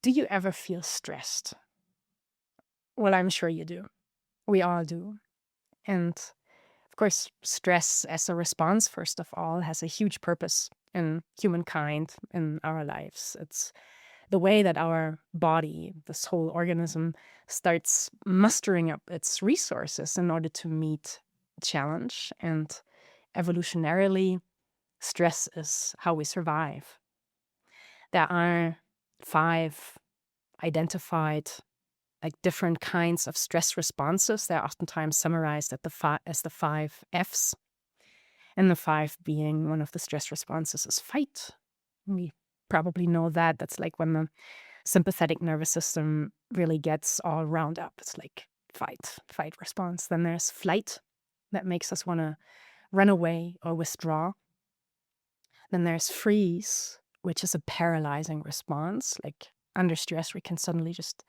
Do you ever feel stressed? Well, I'm sure you do. We all do. And of course, stress as a response, first of all, has a huge purpose in humankind, in our lives. It's the way that our body, this whole organism, starts mustering up its resources in order to meet challenge. And evolutionarily, stress is how we survive. There are 5 identified different kinds of stress responses. They're oftentimes summarized as the 5 Fs. And the 5 being one of the stress responses is fight. We probably know that. That's like when the sympathetic nervous system really gets all round up. It's like fight response. Then there's flight, that makes us want to run away or withdraw. Then there's freeze, which is a paralyzing response. Like under stress, we can suddenly just,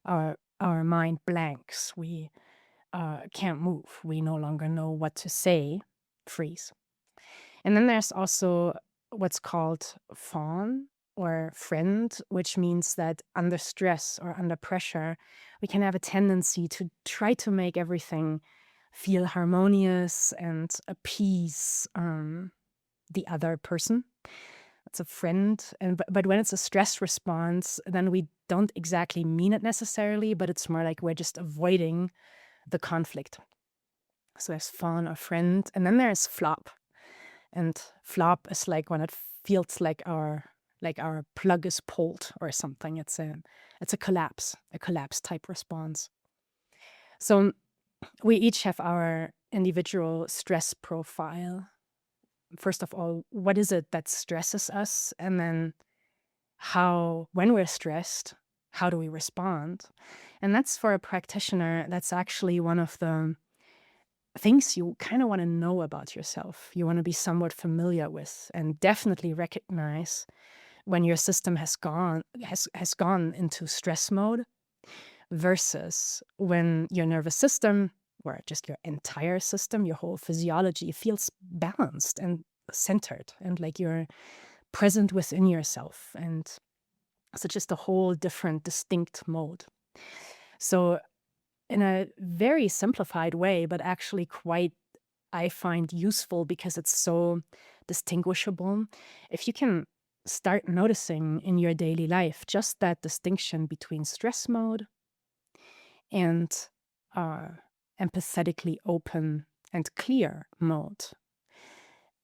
our mind blanks. We can't move. We no longer know what to say. Freeze. And then there's also what's called fawn or friend, which means that under stress or under pressure, we can have a tendency to try to make everything feel harmonious and appease the other person. It's a friend. But when it's a stress response, then we don't exactly mean it necessarily, but it's more like we're just avoiding the conflict. So there's fawn or friend. And then there's flop. And flop is like when it feels like our plug is pulled or something. It's a collapse type response. So we each have our individual stress profile. First of all, what is it that stresses us? And then when we're stressed, how do we respond? And that's, for a practitioner, that's actually one of the things you kind of want to know about yourself. You want to be somewhat familiar with, and definitely recognize when your system has gone into stress mode versus when your nervous system, or just your entire system, your whole physiology, feels balanced and centered and like you're present within yourself. And so just a whole different, distinct mode. So in a very simplified way, but actually quite, I find, useful because it's so distinguishable. If you can start noticing in your daily life just that distinction between stress mode and empathetically open and clear mode.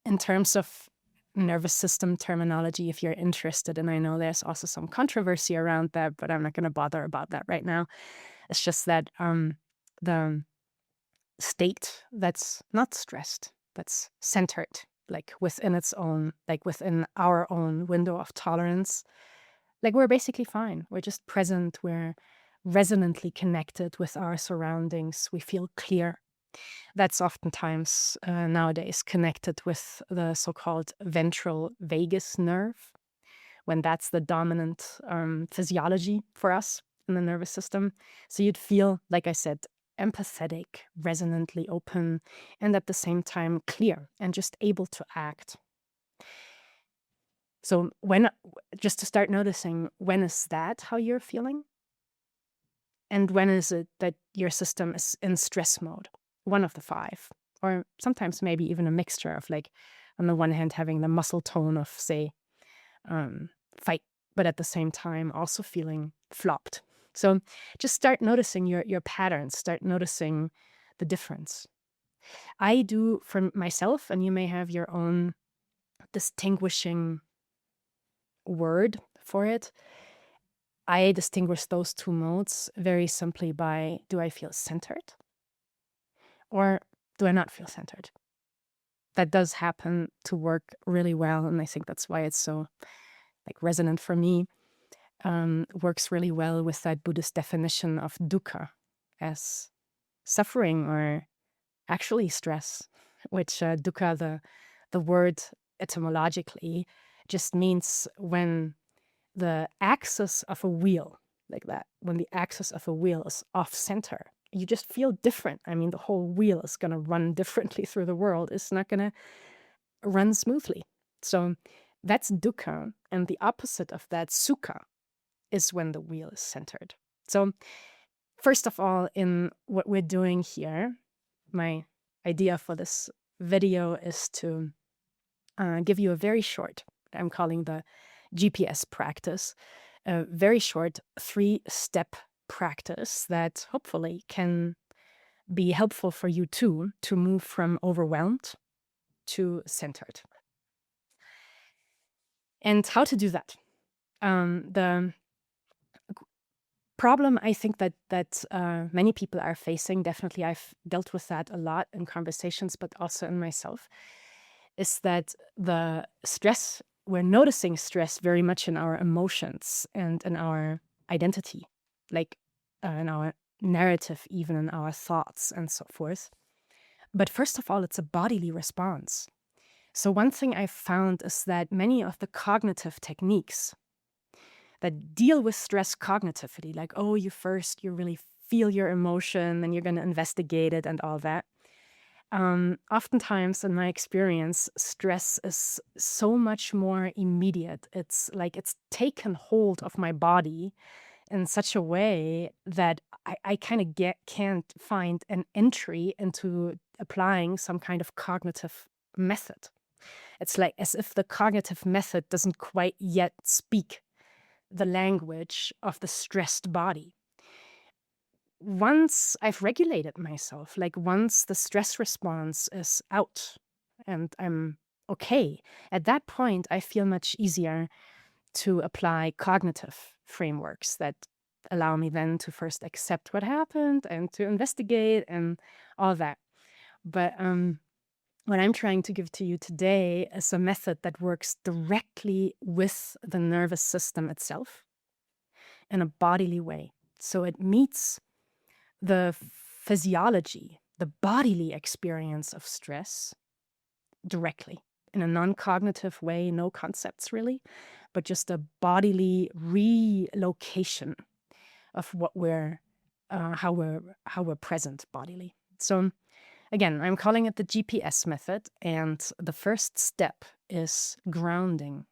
In terms of nervous system terminology, if you're interested, and I know there's also some controversy around that, but I'm not going to bother about that right now. It's just that the state that's not stressed, that's centered, like within its own, like within our own window of tolerance, like we're basically fine. We're just present. We're resonantly connected with our surroundings. We feel clear. That's oftentimes nowadays connected with the so-called ventral vagus nerve, when that's the dominant physiology for us in the nervous system. So you'd feel, like I said, empathetic, resonantly open, and at the same time clear and just able to act. So just to start noticing, when is that how you're feeling? And when is it that your system is in stress mode? One of the 5. Or sometimes maybe even a mixture of, like, on the one hand, having the muscle tone of, say, fight, but at the same time also feeling flopped. So just start noticing your patterns, start noticing the difference. I do for myself, and you may have your own distinguishing word for it. I distinguish those 2 modes very simply by, do I feel centered or do I not feel centered? That does happen to work really well, and I think that's why it's so resonant for me. Works really well with that Buddhist definition of dukkha as suffering or actually stress, which dukkha, the word etymologically, just means when the axis of a wheel, like that, when the axis of a wheel is off center, you just feel different. I mean, the whole wheel is going to run differently through the world. It's not going to run smoothly. So that's dukkha. And the opposite of that, sukha, is when the wheel is centered. So first of all, in what we're doing here, my idea for this video is to give you a very short, I'm calling the GPS practice, a very short 3-step practice that hopefully can be helpful for you too, to move from overwhelmed to centered. And how to do that? The problem I think that many people are facing, definitely I've dealt with that a lot in conversations, but also in myself, is that the stress, we're noticing stress very much in our emotions and in our identity, like in our narrative, even in our thoughts and so forth. But first of all, it's a bodily response. So one thing I've found is that many of the cognitive techniques that deal with stress cognitively, like, oh, you really feel your emotion, then you're going to investigate it and all that. Oftentimes, in my experience, stress is so much more immediate. It's like it's taken hold of my body in such a way that I kind of can't find an entry into applying some kind of cognitive method. It's like as if the cognitive method doesn't quite yet speak the language of the stressed body. Once I've regulated myself, like once the stress response is out and I'm okay, at that point, I feel much easier to apply cognitive frameworks that allow me then to first accept what happened and to investigate and all that. But what I'm trying to give to you today is a method that works directly with the nervous system itself in a bodily way. So it meets the physiology, the bodily experience of stress directly in a non-cognitive way, no concepts really, but just a bodily relocation of what how we're present bodily. So again, I'm calling it the GPS method, and the first step is grounding.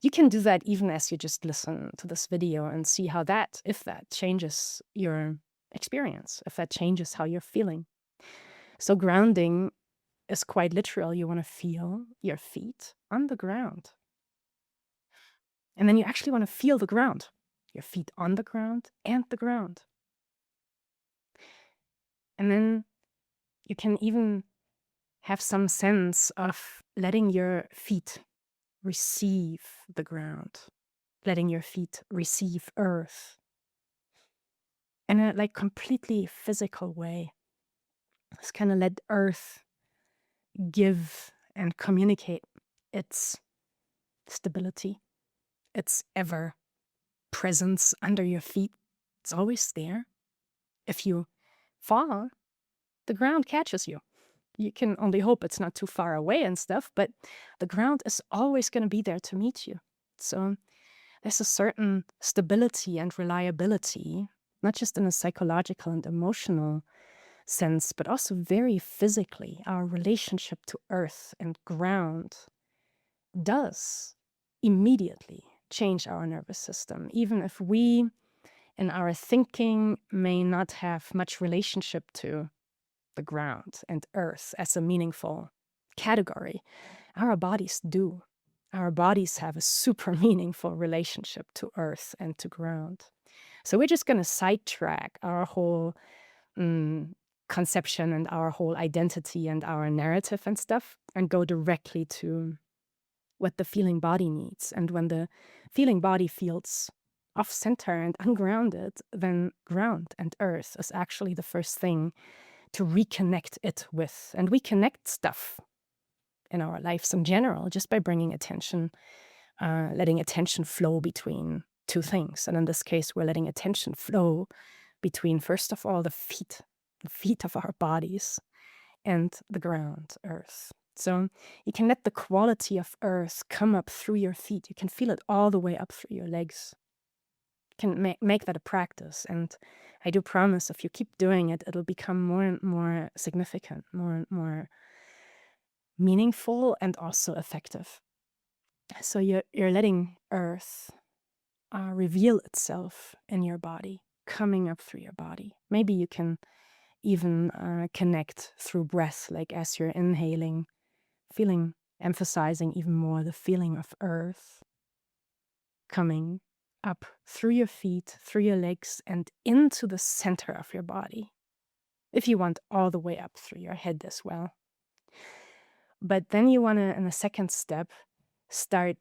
You can do that even as you just listen to this video and see how if that changes your experience, if that changes how you're feeling. So grounding is quite literal. You want to feel your feet on the ground. And then you actually want to feel the ground, your feet on the ground and the ground. And then you can even have some sense of letting your feet receive the ground, letting your feet receive earth in a like completely physical way. Just kind of let earth give and communicate its stability, its ever presence under your feet. It's always there. If you fall, the ground catches you. You can only hope it's not too far away and stuff, but the ground is always going to be there to meet you. So there's a certain stability and reliability, not just in a psychological and emotional sense, but also very physically. Our relationship to earth and ground does immediately change our nervous system, even if we in our thinking may not have much relationship to the ground and earth as a meaningful category. Our bodies do. Our bodies have a super meaningful relationship to earth and to ground. So we're just going to sidetrack our whole conception and our whole identity and our narrative and stuff and go directly to what the feeling body needs. And when the feeling body feels off center and ungrounded, then ground and earth is actually the first thing to reconnect it with. And we connect stuff in our lives in general just by bringing attention, letting attention flow between two things. And in this case, we're letting attention flow between, first of all, the feet of our bodies and the ground, earth. So you can let the quality of earth come up through your feet. You can feel it all the way up through your legs. You can make that a practice. And I do promise if you keep doing it, it'll become more and more significant, more and more meaningful and also effective. So you're letting earth reveal itself in your body, coming up through your body. Maybe you can even connect through breath, like as you're inhaling, emphasizing even more the feeling of earth coming up through your feet, through your legs, and into the center of your body. If you want, all the way up through your head as well. But then you want to, in the second step, start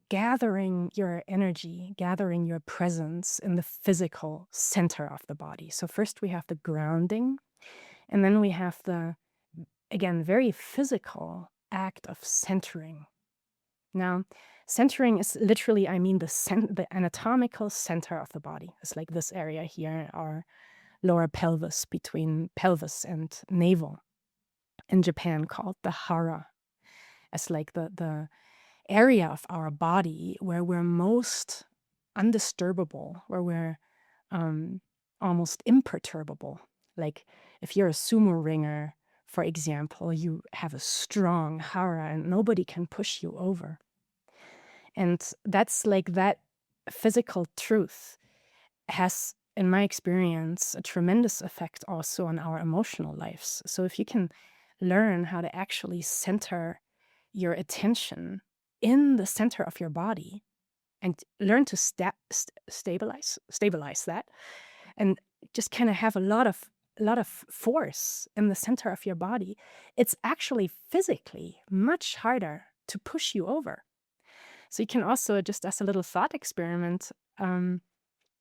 gathering your energy, gathering your presence in the physical center of the body. So first we have the grounding, and then we have the, again, very physical act of centering. Now, centering is literally, I mean, the anatomical center of the body. It's like this area here, our lower pelvis, between pelvis and navel, in Japan called the hara, as like the area of our body where we're most undisturbable, where we're almost imperturbable. Like if you're a sumo ringer, for example, you have a strong hara and nobody can push you over. And that's like that physical truth has, in my experience, a tremendous effect also on our emotional lives. So if you can learn how to actually center your attention in the center of your body and learn to stabilize that, and just kind of have a lot of force in the center of your body, it's actually physically much harder to push you over. So you can also, just as a little thought experiment,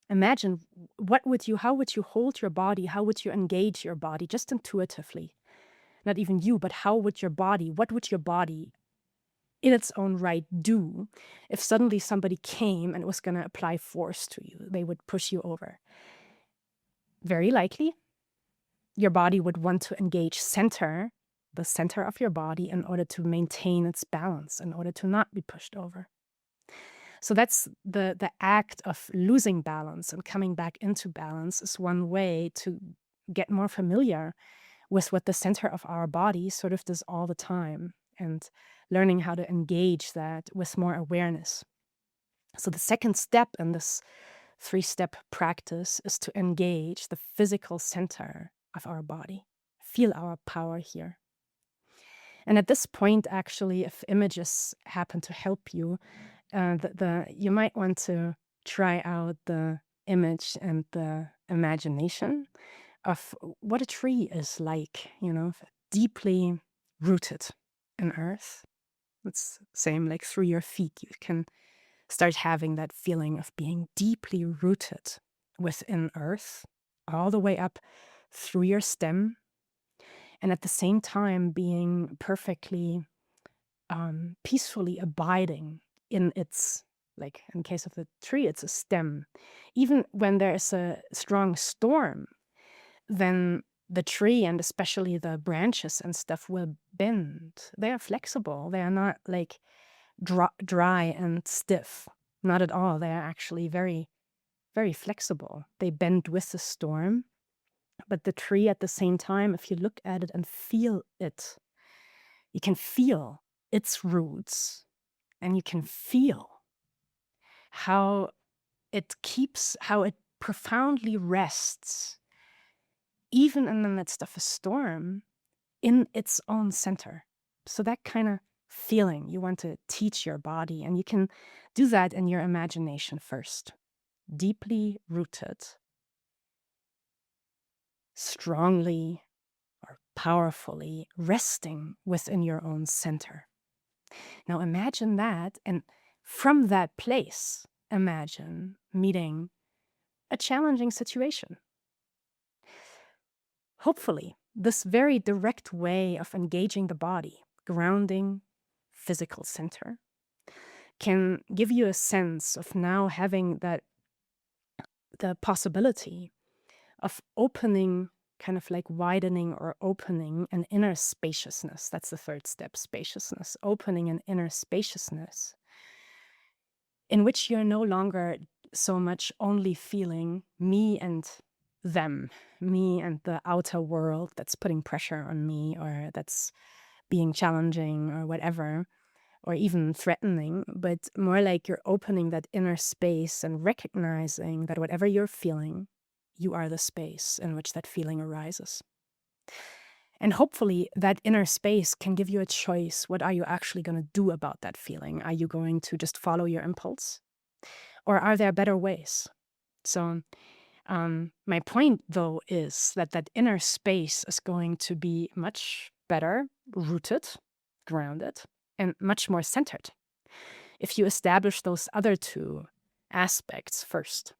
imagine how would you hold your body? How would you engage your body just intuitively? Not even you, but what would your body in its own right do if suddenly somebody came and was going to apply force to you? They would push you over. Very likely, your body would want to engage the center of your body, in order to maintain its balance, in order to not be pushed over. So that's the act of losing balance and coming back into balance is one way to get more familiar with what the center of our body sort of does all the time, and learning how to engage that with more awareness. So the second step in this 3-step practice is to engage the physical center of our body. Feel our power here. And at this point, actually, if images happen to help you, you might want to try out the image and the imagination of what a tree is like, deeply rooted in earth. It's the same, like through your feet. You can start having that feeling of being deeply rooted within earth, all the way up through your stem, and at the same time being perfectly peacefully abiding in its, like in case of the tree, it's a stem. Even when there is a strong storm, then the tree, and especially the branches and stuff, will bend. They are flexible. They are not like dry and stiff. Not at all. They are actually very, very flexible. They bend with the storm. But the tree, at the same time, if you look at it and feel it, you can feel its roots, and you can feel how it profoundly rests, even in the midst of a storm, in its own center. So that kind of feeling you want to teach your body, and you can do that in your imagination first. Deeply rooted, strongly or powerfully resting within your own center. Now imagine that, and from that place, imagine meeting a challenging situation. Hopefully, this very direct way of engaging the body, grounding, physical center, can give you a sense of now having the possibility of opening, kind of like widening or opening an inner spaciousness. That's the third step, spaciousness. Opening an inner spaciousness in which you're no longer so much only feeling me and them, me and the outer world that's putting pressure on me, or that's being challenging or whatever, or even threatening, but more like you're opening that inner space and recognizing that whatever you're feeling, you are the space in which that feeling arises. And hopefully that inner space can give you a choice. What are you actually going to do about that feeling? Are you going to just follow your impulse? Or are there better ways? So my point, though, is that that inner space is going to be much better rooted, grounded, and much more centered if you establish those other two aspects first.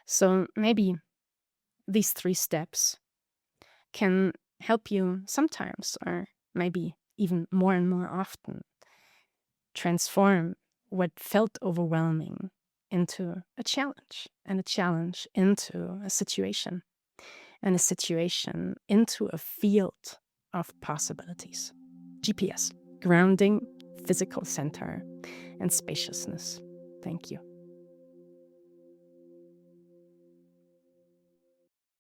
So maybe these 3 steps can help you sometimes, or maybe even more and more often, transform what felt overwhelming into a challenge, and a challenge into a situation, and a situation into a field of possibilities. GPS, grounding, physical center, and spaciousness. Thank you.